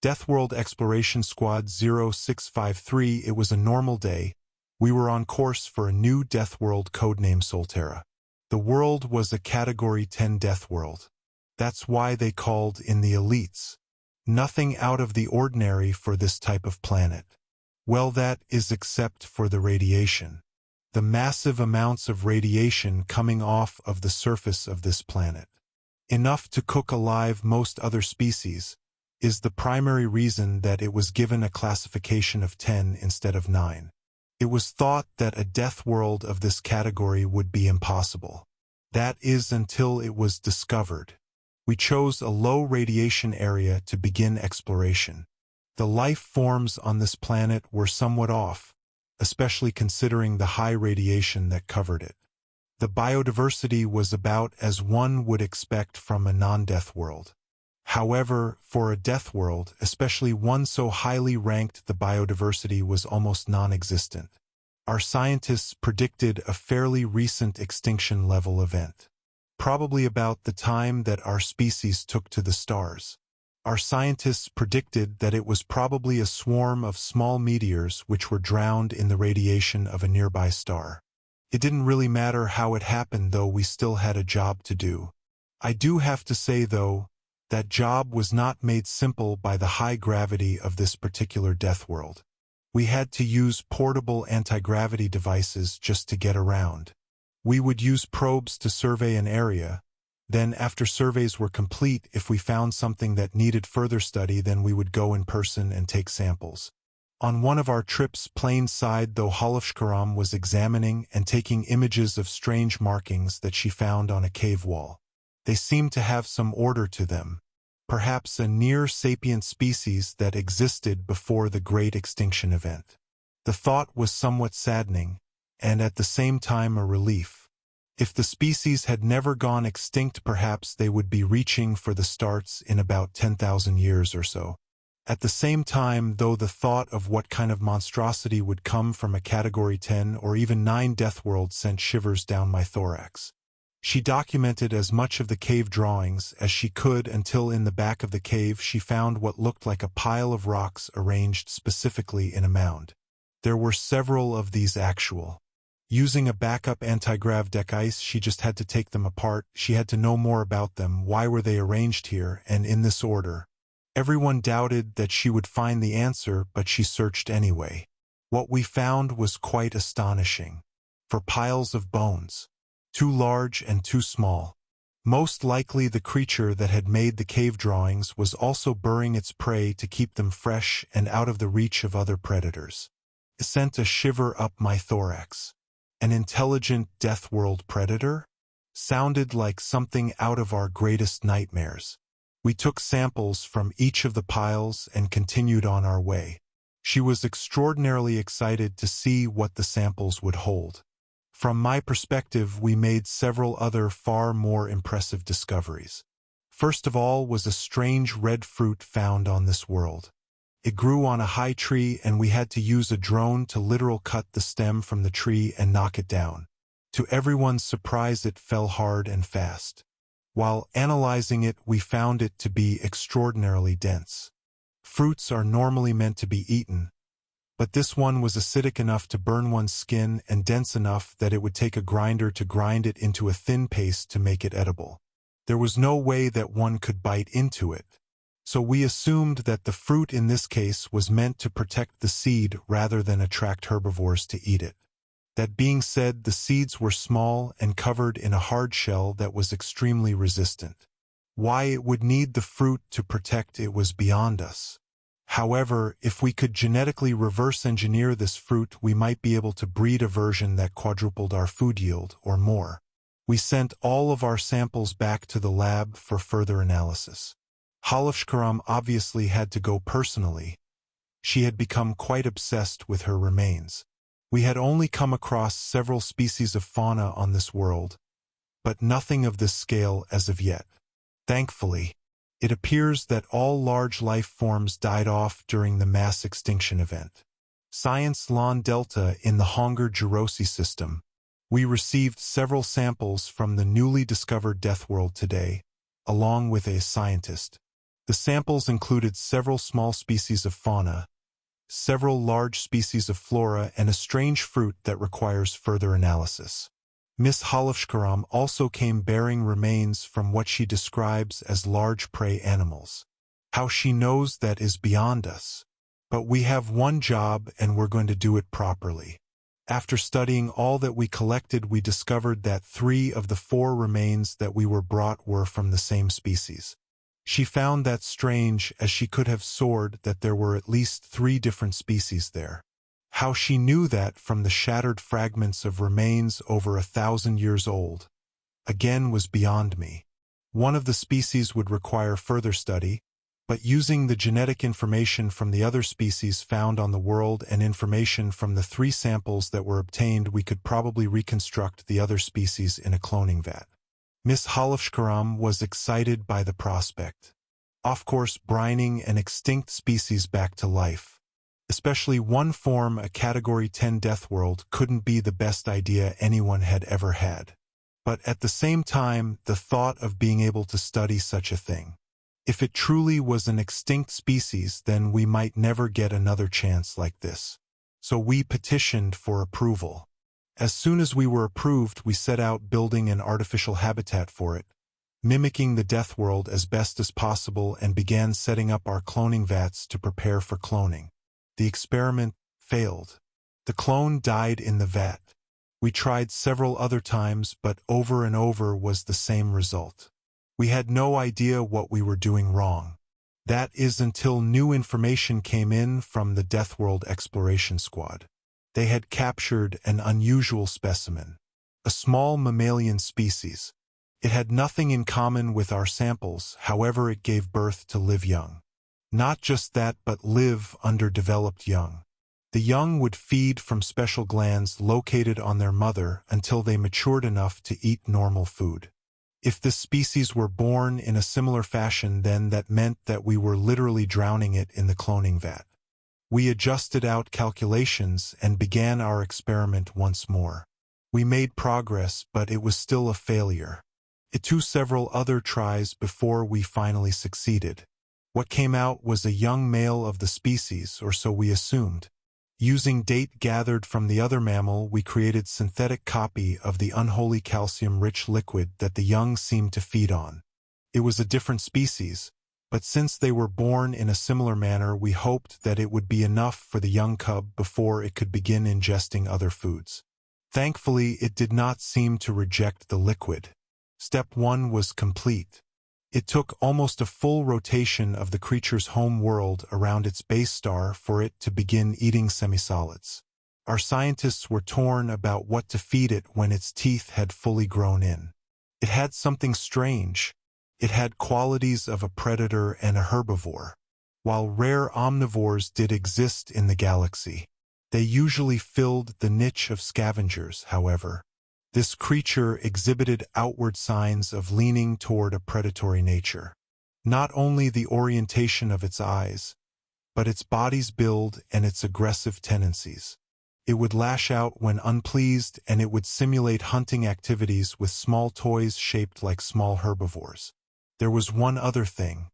Deathworld Exploration Squad 0653. It was a normal day. We were on course for a new Deathworld codename Solterra. The world was a Category 10 Deathworld. That's why they called in the elites. Nothing out of the ordinary for this type of planet. Well, that is except for the radiation. The massive amounts of radiation coming off of the surface of this planet. Enough to cook alive most other species, is the primary reason that it was given a classification of 10 instead of 9. It was thought that a death world of this category would be impossible. That is until it was discovered. We chose a low radiation area to begin exploration. The life forms on this planet were somewhat off, especially considering the high radiation that covered it. The biodiversity was about as one would expect from a non-death world. However, for a death world, especially one so highly ranked, the biodiversity was almost non-existent. Our scientists predicted a fairly recent extinction level event, probably about the time that our species took to the stars. Our scientists predicted that it was probably a swarm of small meteors which were drowned in the radiation of a nearby star. It didn't really matter how it happened, though. We still had a job to do. I do have to say, though, that job was not made simple by the high gravity of this particular death world. We had to use portable anti-gravity devices just to get around. We would use probes to survey an area. Then, after surveys were complete, if we found something that needed further study, then we would go in person and take samples. On one of our trips plainside, though, Halafshkaram was examining and taking images of strange markings that she found on a cave wall. They seemed to have some order to them, perhaps a near-sapient species that existed before the great extinction event. The thought was somewhat saddening, and at the same time a relief. If the species had never gone extinct, perhaps they would be reaching for the starts in about 10,000 years or so. At the same time, though, the thought of what kind of monstrosity would come from a Category 10 or even 9 death world sent shivers down my thorax. She documented as much of the cave drawings as she could until in the back of the cave she found what looked like a pile of rocks arranged specifically in a mound. There were several of these actual. Using a backup anti-grav device, she just had to take them apart. She had to know more about them. Why were they arranged here and in this order? Everyone doubted that she would find the answer, but she searched anyway. What we found was quite astonishing. For piles of bones. Too large and too small. Most likely the creature that had made the cave drawings was also burying its prey to keep them fresh and out of the reach of other predators. It sent a shiver up my thorax. An intelligent death world predator? Sounded like something out of our greatest nightmares. We took samples from each of the piles and continued on our way. She was extraordinarily excited to see what the samples would hold. From my perspective, we made several other far more impressive discoveries. First of all was a strange red fruit found on this world. It grew on a high tree, and we had to use a drone to literally cut the stem from the tree and knock it down. To everyone's surprise, it fell hard and fast. While analyzing it, we found it to be extraordinarily dense. Fruits are normally meant to be eaten, but this one was acidic enough to burn one's skin and dense enough that it would take a grinder to grind it into a thin paste to make it edible. There was no way that one could bite into it, so we assumed that the fruit in this case was meant to protect the seed rather than attract herbivores to eat it. That being said, the seeds were small and covered in a hard shell that was extremely resistant. Why it would need the fruit to protect it was beyond us. However, if we could genetically reverse engineer this fruit, we might be able to breed a version that quadrupled our food yield or more. We sent all of our samples back to the lab for further analysis. Halafshkaram obviously had to go personally. She had become quite obsessed with her remains. We had only come across several species of fauna on this world, but nothing of this scale as of yet. Thankfully, it appears that all large life forms died off during the mass extinction event. Science Lon Delta in the Honger-Jurosi system. We received several samples from the newly discovered death world today, along with a scientist. The samples included several small species of fauna, several large species of flora, and a strange fruit that requires further analysis. Miss Halafshkaram also came bearing remains from what she describes as large prey animals. How she knows that is beyond us. But we have one job and we're going to do it properly. After studying all that we collected, we discovered that 3 of the 4 remains that we were brought were from the same species. She found that strange, as she could have sworn that there were at least 3 different species there. How she knew that from the shattered fragments of remains over 1,000 years old, again, was beyond me. One of the species would require further study, but using the genetic information from the other species found on the world and information from the 3 samples that were obtained, we could probably reconstruct the other species in a cloning vat. Miss Halafshkaram was excited by the prospect. Of course, bringing an extinct species back to life, especially one form, a Category 10 death world, couldn't be the best idea anyone had ever had. But at the same time, the thought of being able to study such a thing. If it truly was an extinct species, then we might never get another chance like this. So we petitioned for approval. As soon as we were approved, we set out building an artificial habitat for it, mimicking the death world as best as possible, and began setting up our cloning vats to prepare for cloning. The experiment failed. The clone died in the vat. We tried several other times, but over and over was the same result. We had no idea what we were doing wrong. That is until new information came in from the Death World Exploration Squad. They had captured an unusual specimen, a small mammalian species. It had nothing in common with our samples, however it gave birth to live young. Not just that, but live underdeveloped young. The young would feed from special glands located on their mother until they matured enough to eat normal food. If this species were born in a similar fashion, then that meant that we were literally drowning it in the cloning vat. We adjusted out calculations and began our experiment once more. We made progress, but it was still a failure. It took several other tries before we finally succeeded. What came out was a young male of the species, or so we assumed. Using data gathered from the other mammal, we created synthetic copy of the unholy calcium-rich liquid that the young seemed to feed on. It was a different species, but since they were born in a similar manner, we hoped that it would be enough for the young cub before it could begin ingesting other foods. Thankfully, it did not seem to reject the liquid. Step 1 was complete. It took almost a full rotation of the creature's home world around its base star for it to begin eating semisolids. Our scientists were torn about what to feed it when its teeth had fully grown in. It had something strange. It had qualities of a predator and a herbivore. While rare omnivores did exist in the galaxy, they usually filled the niche of scavengers, however. This creature exhibited outward signs of leaning toward a predatory nature. Not only the orientation of its eyes, but its body's build and its aggressive tendencies. It would lash out when unpleased, and it would simulate hunting activities with small toys shaped like small herbivores. There was one other thing.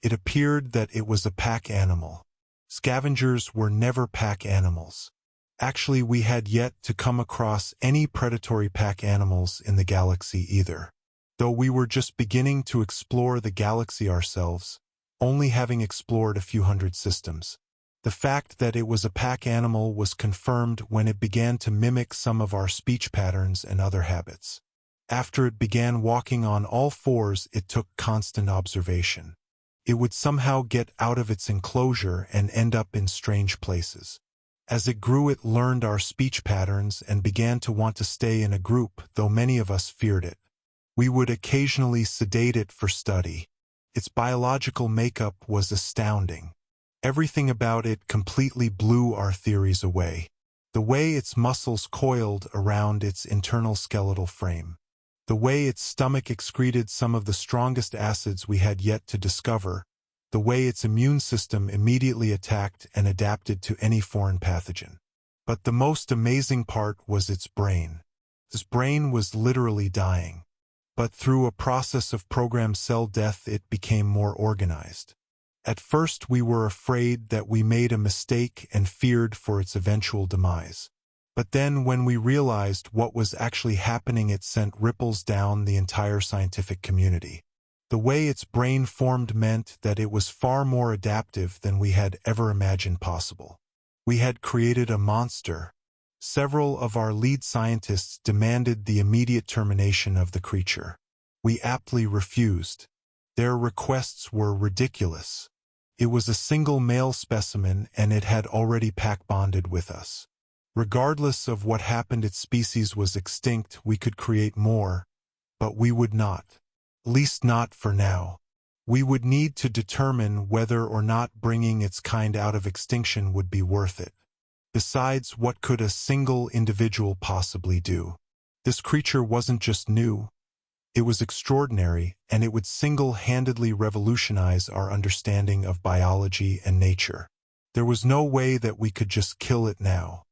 It appeared that it was a pack animal. Scavengers were never pack animals. Actually, we had yet to come across any predatory pack animals in the galaxy either. Though we were just beginning to explore the galaxy ourselves, only having explored a few hundred systems. The fact that it was a pack animal was confirmed when it began to mimic some of our speech patterns and other habits. After it began walking on all fours, it took constant observation. It would somehow get out of its enclosure and end up in strange places. As it grew, it learned our speech patterns and began to want to stay in a group, though many of us feared it. We would occasionally sedate it for study. Its biological makeup was astounding. Everything about it completely blew our theories away. The way its muscles coiled around its internal skeletal frame. The way its stomach excreted some of the strongest acids we had yet to discover. The way its immune system immediately attacked and adapted to any foreign pathogen. But the most amazing part was its brain. This brain was literally dying. But through a process of programmed cell death, it became more organized. At first we were afraid that we made a mistake and feared for its eventual demise. But then when we realized what was actually happening, it sent ripples down the entire scientific community. The way its brain formed meant that it was far more adaptive than we had ever imagined possible. We had created a monster. Several of our lead scientists demanded the immediate termination of the creature. We aptly refused. Their requests were ridiculous. It was a single male specimen and it had already pack-bonded with us. Regardless of what happened, its species was extinct. We could create more, but we would not. At least not for now. We would need to determine whether or not bringing its kind out of extinction would be worth it. Besides, what could a single individual possibly do? This creature wasn't just new. It was extraordinary, and it would single-handedly revolutionize our understanding of biology and nature. There was no way that we could just kill it now.